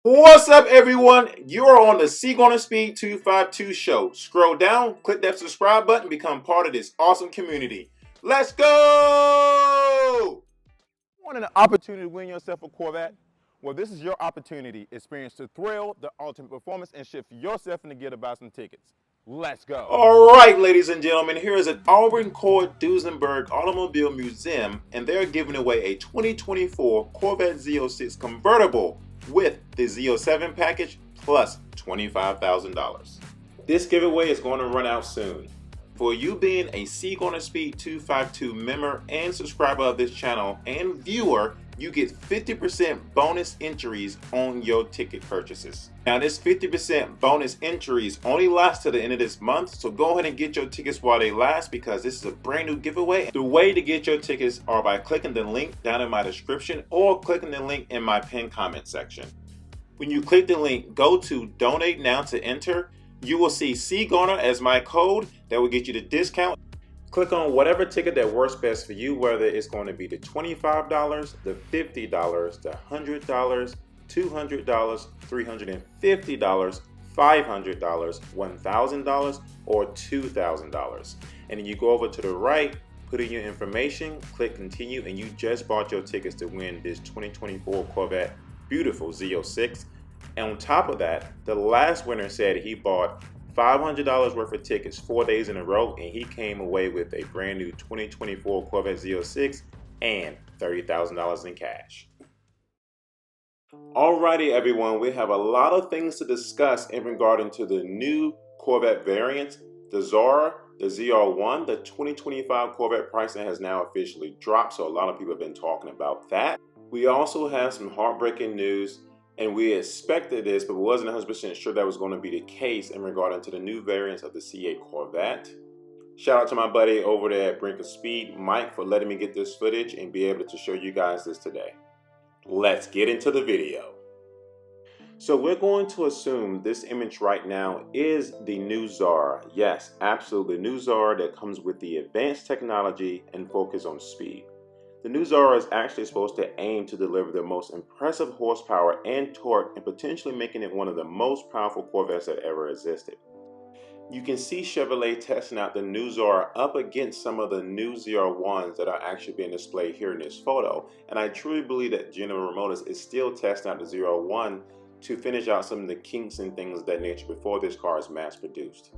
What's up, everyone? You are on the Brinkofspeed 252 show. Scroll down, click that subscribe button, become part of this awesome community. Let's go! Wanting an opportunity to win yourself a Corvette? Well, this is your opportunity. Experience the thrill, the ultimate performance, and shift yourself in the gear to buy some tickets. Let's go. All right, ladies and gentlemen, here is at Auburn Court Duesenberg Automobile Museum, and they're giving away a 2024 Corvette Z06 convertible with the Z07 package plus $25,000. This giveaway is going to run out soon. For you being a Brinkofspeed 252 member and subscriber of this channel and viewer, you get 50% bonus entries on your ticket purchases. Now this 50% bonus entries only lasts to the end of this month, so go ahead and get your tickets while they last because this is a brand new giveaway. The way to get your tickets are by clicking the link down in my description or clicking the link in my pinned comment section. When you click the link, go to donate now to enter. You will see CGarner as my code that will get you the discount. Click on whatever ticket that works best for you, whether it's going to be the $25, the $50, the $100, $200, $350, $500, $1,000, or $2,000. And then you go over to the right, put in your information, click continue, and you just bought your tickets to win this 2024 Corvette beautiful Z06. And on top of that, the last winner said he bought $500 worth of tickets 4 days in a row, and he came away with a brand new 2024 Corvette Z06 and $30,000 in cash. Alrighty, everyone, we have a lot of things to discuss in regarding to the new Corvette variants. The Zora, the ZR1, the 2025 Corvette pricing has now officially dropped, so a lot of people have been talking about that. We also have some heartbreaking news, and we expected this, but we wasn't 100% sure that was going to be the case in regard to the new variants of the C8 Corvette. Shout out to my buddy over there at Brinkofspeed, Mike, for letting me get this footage and be able to show you guys this today. Let's get into the video. So we're going to assume this image right now is the new Zora. Yes, absolutely, the new Zora that comes with the advanced technology and focus on speed. The new Zora is actually supposed to aim to deliver the most impressive horsepower and torque and potentially making it one of the most powerful Corvettes that ever existed. You can see Chevrolet testing out the new Zora up against some of the new ZR1s that are actually being displayed here in this photo, and I truly believe that General Motors is still testing out the ZR1 to finish out some of the kinks and things of that nature before this car is mass produced.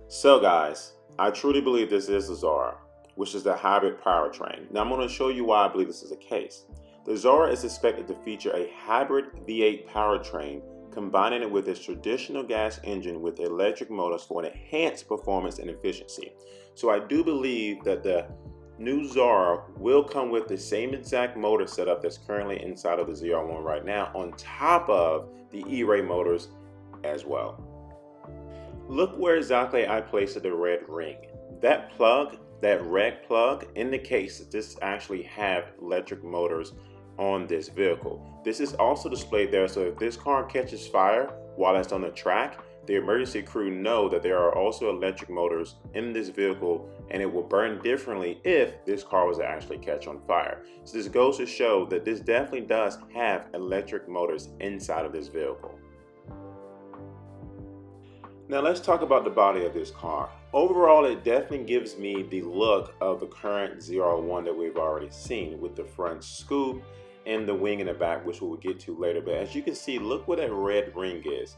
So guys, I truly believe this is the Zora, which is the hybrid powertrain. Now I'm going to show you why I believe this is the case. The Zora is expected to feature a hybrid V8 powertrain, combining it with its traditional gas engine with electric motors for an enhanced performance and efficiency. So I do believe that the new Zora will come with the same exact motor setup that's currently inside of the ZR1 right now, on top of the E-Ray motors as well. Look where exactly I placed the red ring. That plug, that red plug, indicates that this actually have electric motors on this vehicle. This is also displayed there, so if this car catches fire while it's on the track, the emergency crew know that there are also electric motors in this vehicle, and it will burn differently if this car was to actually catch on fire. So this goes to show that this definitely does have electric motors inside of this vehicle. Now let's talk about the body of this car. Overall, it definitely gives me the look of the current ZR1 that we've already seen, with the front scoop and the wing in the back, which we'll get to later. But as you can see, look where that red ring is.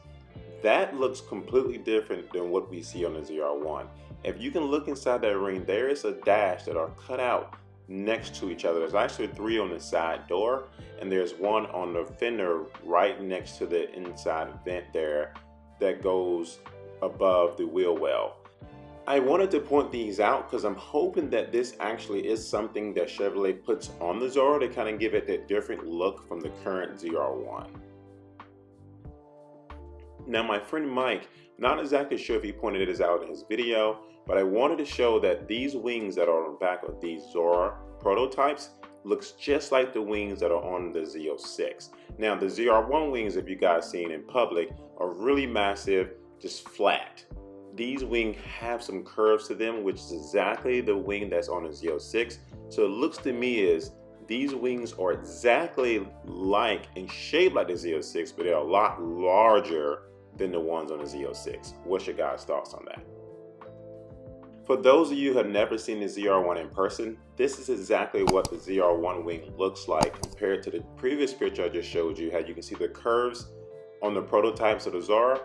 That looks completely different than what we see on the ZR1. If you can look inside that ring, there is a dash that are cut out next to each other. There's actually 3 on the side door, and there's one on the fender right next to the inside vent there that goes above the wheel well. I wanted to point these out because I'm hoping that this actually is something that Chevrolet puts on the Zora to kind of give it that different look from the current ZR1. Now my friend Mike, not exactly sure if he pointed this out in his video, but I wanted to show that these wings that are on the back of these Zora prototypes looks just like the wings that are on the Z06. Now the ZR1 wings, if you guys seen in public, are really massive, just flat. These wings have some curves to them, which is exactly the wing that's on the Z06. So it looks to me as these wings are exactly like and shaped like the Z06, but they're a lot larger than the ones on the Z06. What's your guys' thoughts on that? For those of you who have never seen the ZR1 in person, this is exactly what the ZR1 wing looks like compared to the previous picture I just showed you, how you can see the curves on the prototypes of the ZR,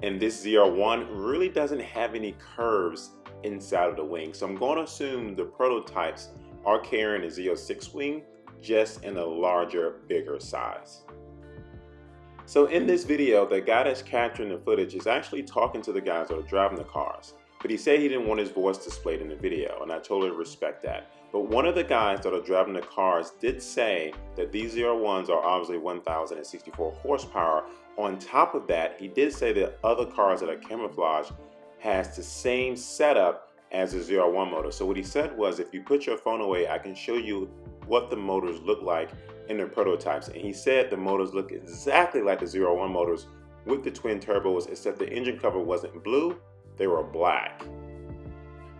and this ZR1 really doesn't have any curves inside of the wing. So I'm going to assume the prototypes are carrying a Z06 wing, just in a larger, bigger size. So in this video, the guy that's capturing the footage is actually talking to the guys that are driving the cars. But he said he didn't want his voice displayed in the video, and I totally respect that. But one of the guys that are driving the cars did say that these ZR1s are obviously 1,064 horsepower. On top of that, he did say that other cars that are camouflaged has the same setup as the ZR1 motor. So what he said was, if you put your phone away, I can show you what the motors look like in the prototypes. And he said the motors look exactly like the ZR1 motors with the twin turbos, except the engine cover wasn't blue, they were black.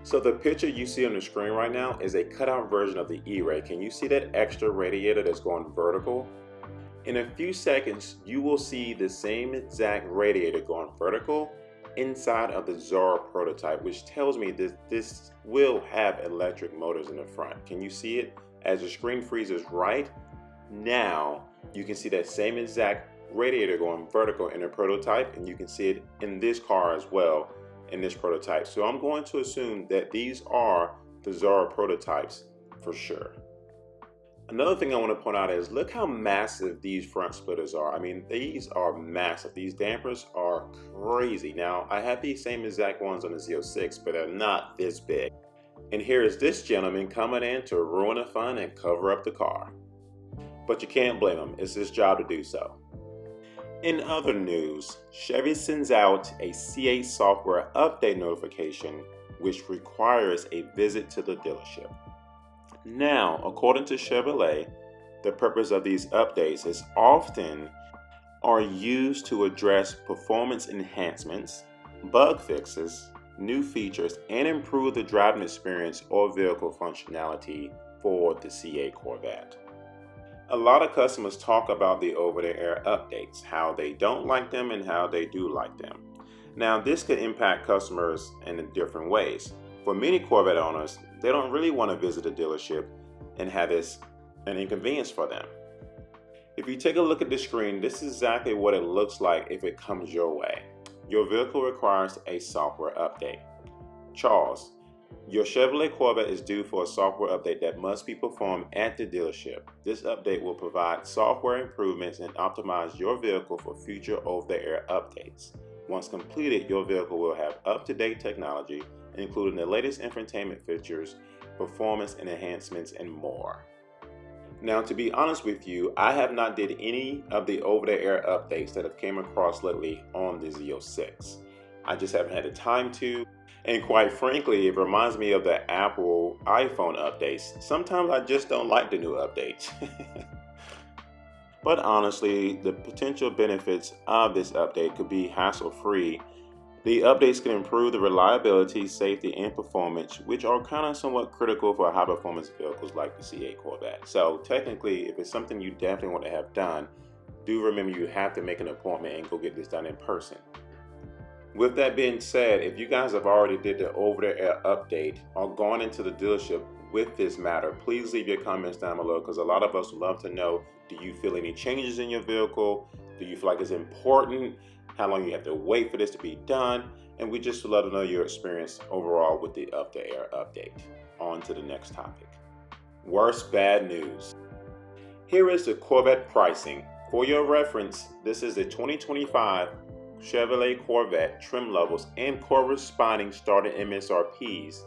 So the picture you see on the screen right now is a cutout version of the E-Ray. Can you see that extra radiator that's going vertical? In a few seconds, you will see the same exact radiator going vertical inside of the ZR prototype, which tells me that this will have electric motors in the front. Can you see it? As the screen freezes right now, you can see that same exact radiator going vertical in the prototype, and you can see it in this car as well in this prototype. So I'm going to assume that these are the ZR prototypes for sure. Another thing I want to point out is look how massive these front splitters are. I mean, these are massive. These dampers are crazy. Now, I have these same exact ones on the Z06, but they're not this big. And here is this gentleman coming in to ruin the fun and cover up the car. But you can't blame him. It's his job to do so. In other news, Chevy sends out a C8 software update notification, which requires a visit to the dealership. Now, according to Chevrolet, the purpose of these updates is often are used to address performance enhancements, bug fixes, new features, and improve the driving experience or vehicle functionality for the C8 Corvette. A lot of customers talk about the over-the-air updates, how they don't like them and how they do like them. Now, this could impact customers in different ways. For many Corvette owners, they don't really want to visit a dealership and have this an inconvenience for them. If you take a look at the screen, this is exactly what it looks like if it comes your way. Your vehicle requires a software update. Charles, your Chevrolet Corvette is due for a software update that must be performed at the dealership. This update will provide software improvements and optimize your vehicle for future over-the-air updates. Once completed, your vehicle will have up-to-date technology, including the latest infotainment features, performance and enhancements, and more. Now, to be honest with you, I have not did any of the over-the-air updates that have came across lately on the Z06. I just haven't had the time to. And quite frankly, it reminds me of the Apple iPhone updates. Sometimes I just don't like the new updates. But honestly, the potential benefits of this update could be hassle-free. The updates can improve the reliability, safety, and performance, which are kind of somewhat critical for high-performance vehicles like the C8 Corvette. So technically, if it's something you definitely want to have done, do remember you have to make an appointment and go get this done in person. With that being said, if you guys have already did the over-the-air update or gone into the dealership with this matter, please leave your comments down below, because a lot of us would love to know, do you feel any changes in your vehicle? Do you feel like it's important? How long you have to wait for this to be done? And we just would love to know your experience overall with the up-the-air update. On to the next topic. Worst bad news. Here is the Corvette pricing. For your reference, this is the 2025 Chevrolet Corvette trim levels and corresponding starting MSRPs,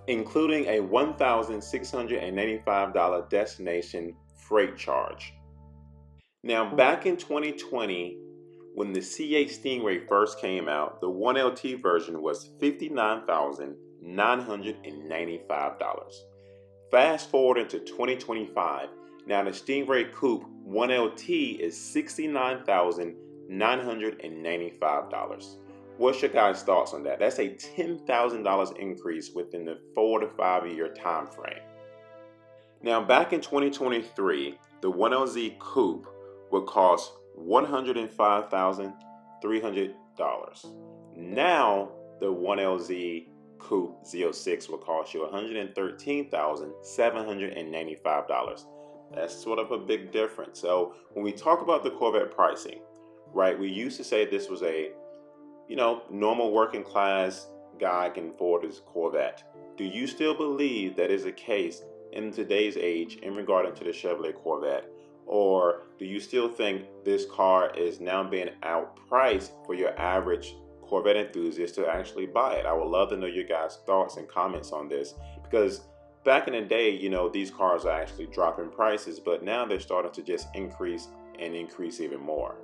including a $1,695 destination freight charge. Now, back in 2020, when the C8 Stingray first came out, the 1LT version was $59,995. Fast forward into 2025, now the Stingray Coupe 1LT is $69,995. What's your guys' thoughts on that? That's a $10,000 increase within the 4 to 5 year time frame. Now, back in 2023, the 1LZ Coupe would cost $105,300. Now, the 1LZ Coupe Z06 will cost you $113,795. That's sort of a big difference. So when we talk about the Corvette pricing, right, we used to say this was a, normal working class guy can afford his Corvette. Do you still believe that is the case in today's age in regard to the Chevrolet Corvette? Or do you still think this car is now being outpriced for your average Corvette enthusiast to actually buy it? I would love to know your guys' thoughts and comments on this, because back in the day, these cars are actually dropping prices, but now they're starting to just increase and increase even more.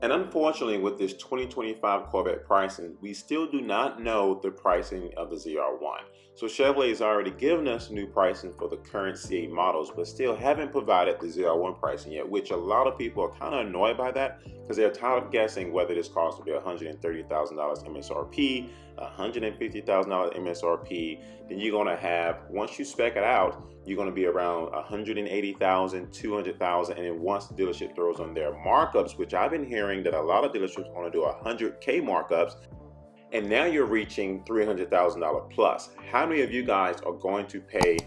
And unfortunately, with this 2025 Corvette pricing, we still do not know the pricing of the ZR1. So Chevrolet has already given us new pricing for the current C8 models, but still haven't provided the ZR1 pricing yet, which a lot of people are kind of annoyed by that, because they're tired of guessing whether this car will be $130,000 MSRP, $150,000 MSRP. Then you're going to have, once you spec it out, you're going to be around $180,000, $200,000, and then once the dealership throws on their markups, which I've been hearing that a lot of dealerships want to do $100K markups, and now you're reaching $300,000 plus. How many of you guys are going to pay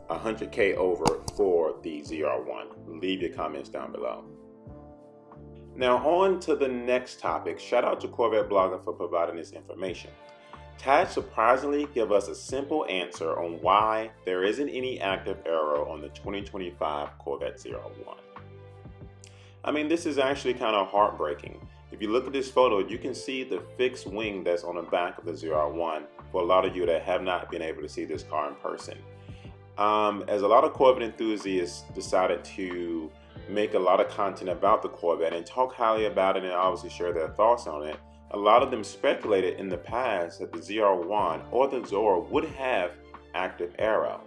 $100K over for the ZR1? Leave your comments down below. Now on to the next topic. Shout out to Corvette Blogger for providing this information. Tad surprisingly gave us a simple answer on why there isn't any active aero on the 2025 Corvette ZR1. I mean, this is actually kind of heartbreaking. If you look at this photo, you can see the fixed wing that's on the back of the ZR1 for a lot of you that have not been able to see this car in person. As a lot of Corvette enthusiasts decided to make a lot of content about the Corvette and talk highly about it and obviously share their thoughts on it, a lot of them speculated in the past that the ZR1 or the Zora would have active aero.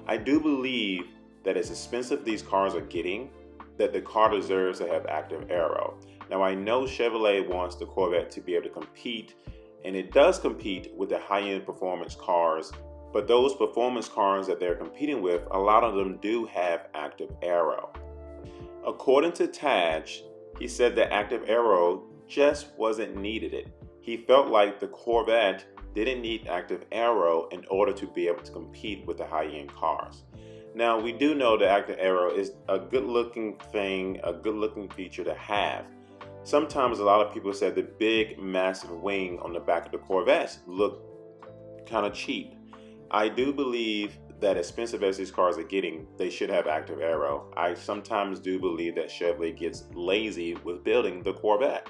I do believe that as expensive these cars are getting, that the car deserves to have active aero. Now I know Chevrolet wants the Corvette to be able to compete, and it does compete with the high-end performance cars, but those performance cars that they're competing with, a lot of them do have active aero. According to Taj, he said that active aero just wasn't needed. He felt like the Corvette didn't need active aero in order to be able to compete with the high-end cars. Now, we do know that active aero is a good-looking thing, a good-looking feature to have. Sometimes a lot of people said the big, massive wing on the back of the Corvettes look kind of cheap. I do believe that expensive as these cars are getting, they should have active aero. I sometimes do believe that Chevrolet gets lazy with building the Corvette.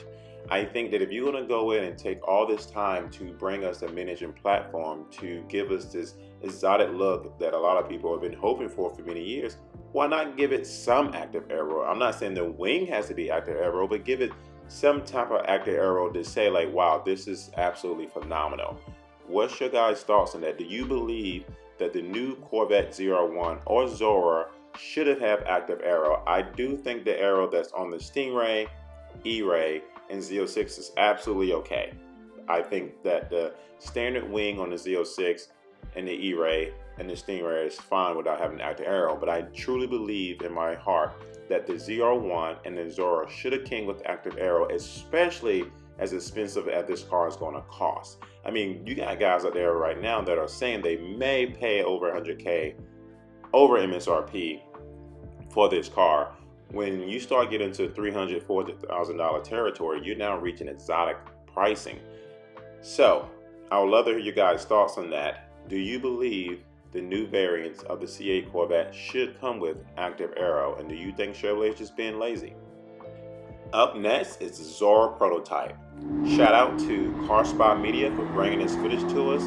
I think that if you're going to go in and take all this time to bring us a mid-engine platform to give us this exotic look that a lot of people have been hoping for many years, why not give it some active aero? I'm not saying the wing has to be active aero, but give it some type of active aero to say like, wow, this is absolutely phenomenal. What's your guys' thoughts on that? Do you believe that the new Corvette ZR1 or Zora should have active aero? I do think the aero that's on the Stingray, E-Ray, and Z06 is absolutely okay. I think that the standard wing on the Z06 and the E-Ray and the Stingray is fine without having active aero, but I truly believe in my heart that the ZR1 and the Zora should have came with active aero, especially as expensive as this car is going to cost. I mean, you got guys out there right now that are saying they may pay over 100K over MSRP for this car. When you start getting to $300,000, $400,000 territory, you're now reaching exotic pricing. So I would love to hear your guys' thoughts on that. Do you believe the new variants of the C8 Corvette should come with active aero? And do you think Chevrolet is just being lazy? Up next is the Zora prototype. Shout out to Car Spy Media for bringing this footage to us.